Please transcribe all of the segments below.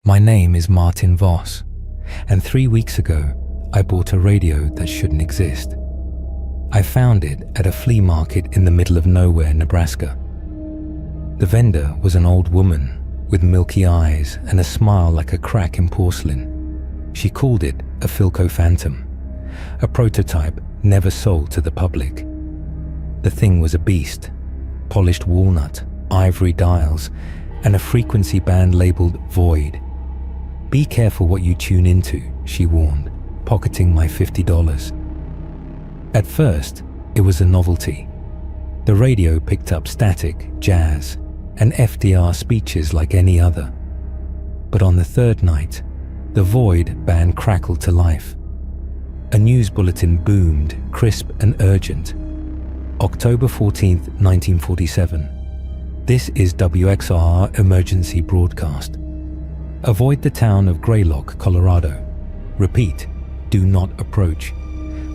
My name is Martin Voss, and 3 weeks ago, I bought a radio that shouldn't exist. I found it at a flea market in the middle of nowhere, Nebraska. The vendor was an old woman with milky eyes and a smile like a crack in porcelain. She called it a Philco Phantom, a prototype never sold to the public. The thing was a beast, polished walnut, ivory dials, and a frequency band labeled Void. "Be careful what you tune into," she warned, pocketing my $50. At first, it was a novelty. The radio picked up static, jazz, and FDR speeches like any other. But on the third night, the Void band crackled to life. A news bulletin boomed, crisp and urgent. October 14th, 1947. This is WXR emergency broadcast. Avoid the town of Greylock, Colorado. Repeat, do not approach.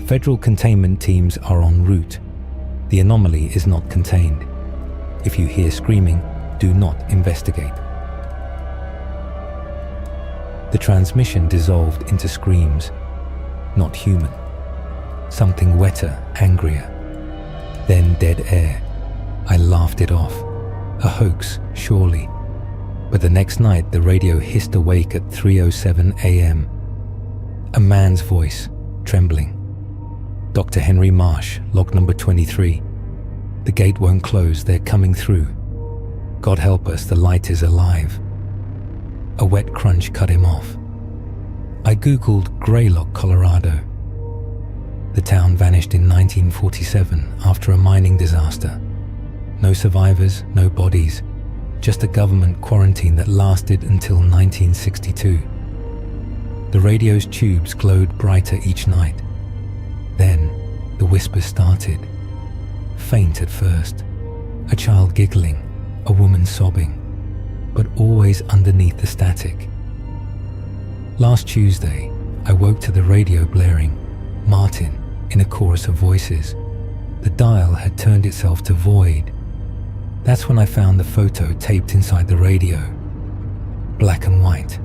Federal containment teams are en route. The anomaly is not contained. If you hear screaming, do not investigate. The transmission dissolved into screams. Not human. Something wetter, angrier. Then dead air. I laughed it off. A hoax, surely. But the next night, the radio hissed awake at 3:07 a.m. A man's voice, trembling. "Dr. Henry Marsh, log number 23. The gate won't close, they're coming through. God help us, the light is alive." A wet crunch cut him off. I googled Greylock, Colorado. The town vanished in 1947 after a mining disaster. No survivors, no bodies, just a government quarantine that lasted until 1962. The radio's tubes glowed brighter each night. Then the whispers started. Faint at first, a child giggling, a woman sobbing, but always underneath the static. Last Tuesday, I woke to the radio blaring, Martin, in a chorus of voices. The dial had turned itself to void. That's when I found the photo taped inside the radio. Black and white.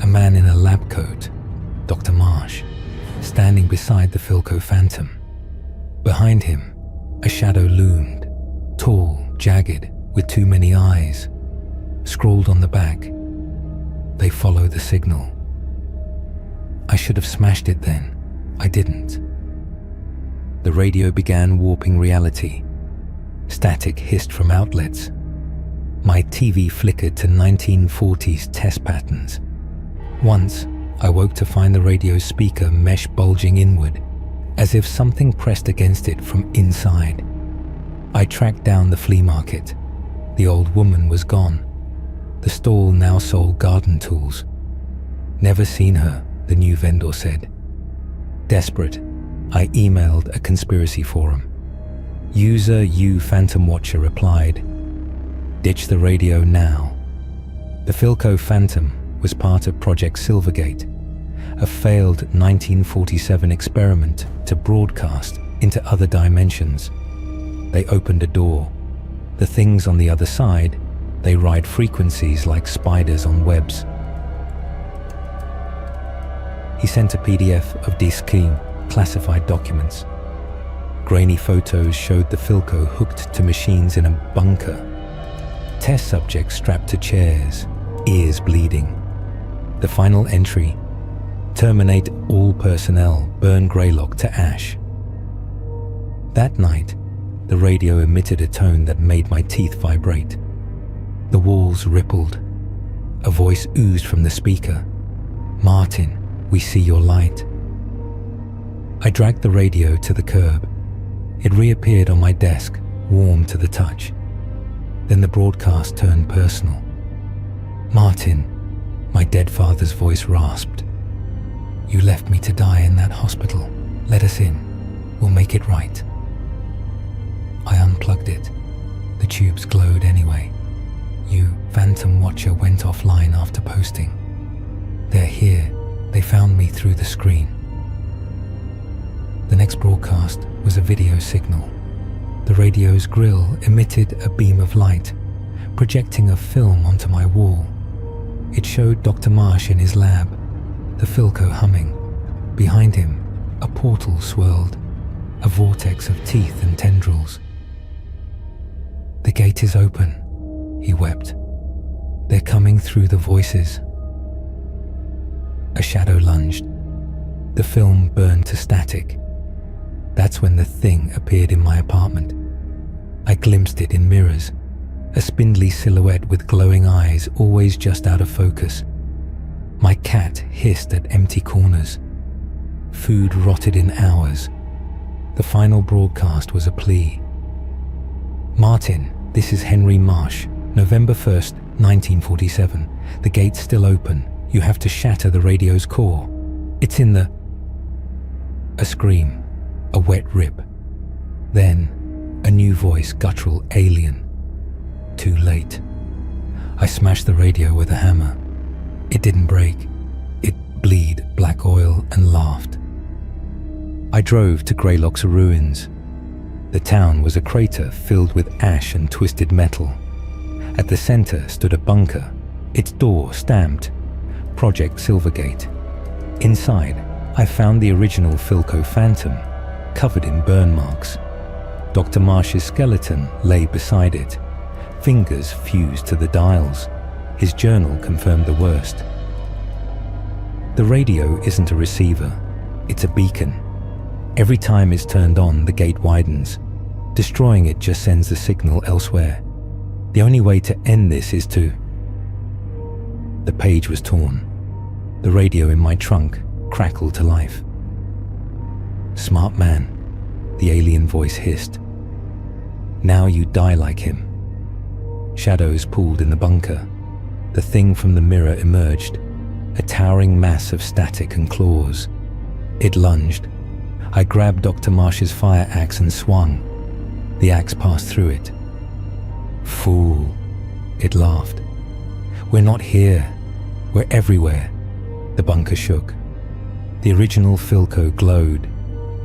A man in a lab coat, Dr. Marsh, standing beside the Philco Phantom. Behind him, a shadow loomed, tall, jagged, with too many eyes. Scrawled on the back, "They follow the signal." I should have smashed it then. I didn't. The radio began warping reality. Static hissed from outlets. My TV flickered to 1940s test patterns. Once, I woke to find the radio's speaker mesh bulging inward, as if something pressed against it from inside. I tracked down the flea market. The old woman was gone. The stall now sold garden tools. "Never seen her," the new vendor said. Desperate, I emailed a conspiracy forum. User U Phantom Watcher replied, "Ditch the radio now." The Philco Phantom was part of Project Silvergate, a failed 1947 experiment to broadcast into other dimensions. They opened a door. The things on the other side, they ride frequencies like spiders on webs. He sent a PDF of discretion, classified documents. Grainy photos showed the Philco hooked to machines in a bunker. Test subjects strapped to chairs, ears bleeding. The final entry: terminate all personnel, burn Greylock to ash. That night, the radio emitted a tone that made my teeth vibrate. The walls rippled. A voice oozed from the speaker. "Martin, we see your light." I dragged the radio to the curb. It reappeared on my desk, warm to the touch. Then the broadcast turned personal. "Martin," my dead father's voice rasped. "You left me to die in that hospital. Let us in. We'll make it right." I unplugged it. The tubes glowed anyway. You, Phantom Watcher, went offline after posting. "They're here. They found me through the screen." The next broadcast was a video signal. The radio's grill emitted a beam of light, projecting a film onto my wall. It showed Dr. Marsh in his lab, the Philco humming. Behind him, a portal swirled, a vortex of teeth and tendrils. "The gate is open," he wept. "They're coming through the voices." A shadow lunged. The film burned to static. That's when the thing appeared in my apartment. I glimpsed it in mirrors, a spindly silhouette with glowing eyes always just out of focus. My cat hissed at empty corners. Food rotted in hours. The final broadcast was a plea. "Martin, this is Henry Marsh, November 1st, 1947. The gate's still open. You have to shatter the radio's core. It's in the..." A scream, a wet rip. Then, a new voice, guttural, alien. Too late. I smashed the radio with a hammer. It didn't break. It bleed black oil and laughed. I drove to Greylock's ruins. The town was a crater filled with ash and twisted metal. At the center stood a bunker, its door stamped, Project Silvergate. Inside, I found the original Philco Phantom, covered in burn marks. Dr. Marsh's skeleton lay beside it, fingers fused to the dials. His journal confirmed the worst. The radio isn't a receiver, it's a beacon. Every time it's turned on, the gate widens. Destroying it just sends the signal elsewhere. The only way to end this is to... The page was torn. The radio in my trunk crackled to life. "Smart man," the alien voice hissed. "Now you die like him." Shadows pooled in the bunker. The thing from the mirror emerged, a towering mass of static and claws. It lunged. I grabbed Dr. Marsh's fire axe and swung. The axe passed through it. "Fool," it laughed. "We're not here. We're everywhere." The bunker shook. The original Philco glowed,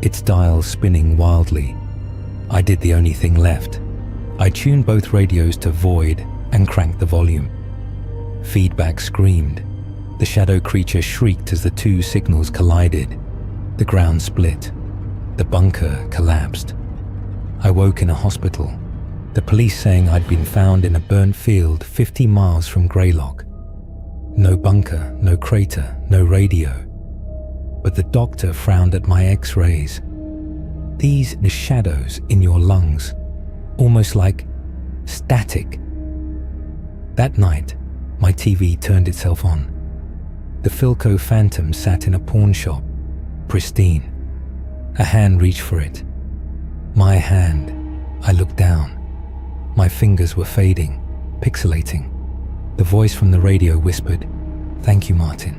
its dials spinning wildly. I did the only thing left. I tuned both radios to void and cranked the volume. Feedback screamed. The shadow creature shrieked as the two signals collided. The ground split. The bunker collapsed. I woke in a hospital, the police saying I'd been found in a burnt field 50 miles from Greylock. No bunker, no crater, no radio. But the doctor frowned at my x-rays. "These are shadows in your lungs, almost like static." That night, my TV turned itself on. The Philco Phantom sat in a pawn shop, pristine. A hand reached for it. My hand. I looked down. My fingers were fading, pixelating. The voice from the radio whispered, "Thank you, Martin.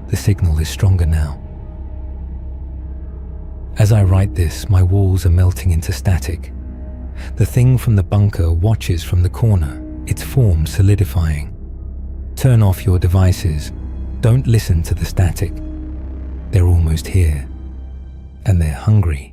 The signal is stronger now." As I write this, my walls are melting into static. The thing from the bunker watches from the corner, its form solidifying. Turn off your devices. Don't listen to the static. They're almost here. And they're hungry.